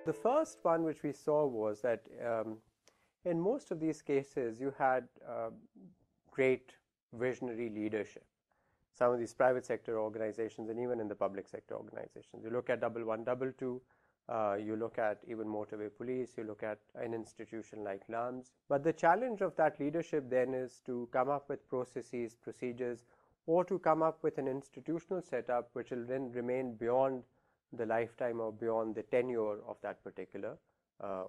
The first one which we saw was that in most of these cases you had great visionary leadership. Some of these private sector organizations and even in the public sector organizations. You look at 1122, you look at even motorway police, you look at an institution like LAMS. But the challenge of that leadership then is to come up with processes, procedures, or to come up with an institutional setup which will then remain beyond the lifetime or beyond the tenure of that particular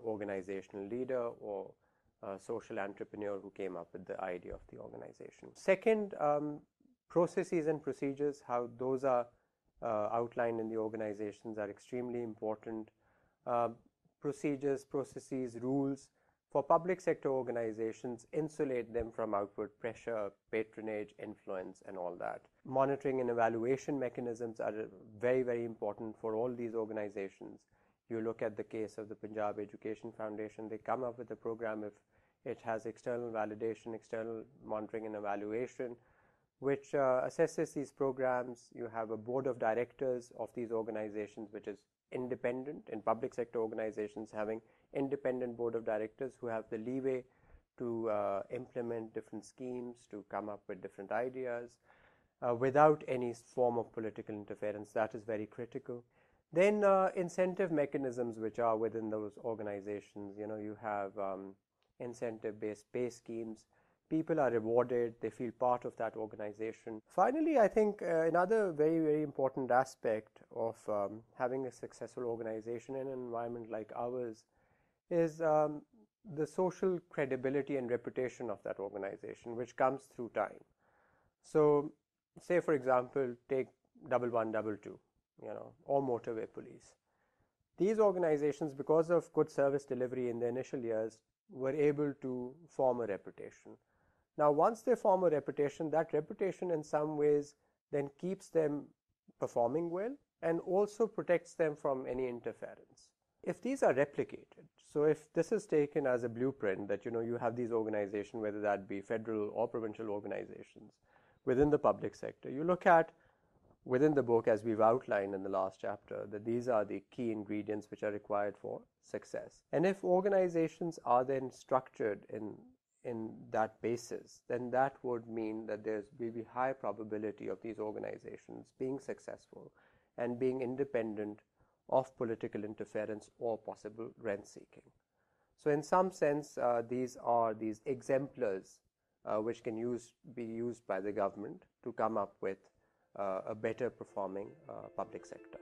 organizational leader or social entrepreneur who came up with the idea of the organization. Second, processes and procedures, how those are outlined in the organizations are extremely important. Procedures, processes, rules for public sector organizations insulate them from outward pressure, patronage, influence, and all that. Monitoring and evaluation mechanisms are very, very important for all these organizations. You look at the case of the Punjab Education Foundation, they come up with a program if it has external validation, external monitoring and evaluation, which assesses these programs. You have a board of directors of these organizations which is independent. In public sector organizations, having independent board of directors who have the leeway to implement different schemes, to come up with different ideas without any form of political interference. That is very critical. Then incentive mechanisms which are within those organizations. You have incentive-based pay schemes. People are rewarded, they feel part of that organization. Finally, I think another very, very important aspect of having a successful organization in an environment like ours is the social credibility and reputation of that organization, which comes through time. So, say for example, take 1122, or motorway police. These organizations, because of good service delivery in the initial years, were able to form a reputation. Now, once they form a reputation, that reputation in some ways then keeps them performing well and also protects them from any interference. If these are replicated, so if this is taken as a blueprint that you have these organizations, whether that be federal or provincial organizations within the public sector, you look at within the book, as we've outlined in the last chapter, that these are the key ingredients which are required for success. And if organizations are then structured in that basis, then that would mean that there will be high probability of these organizations being successful and being independent of political interference or possible rent seeking. So in some sense, these are these exemplars which can be used by the government to come up with a better performing public sector.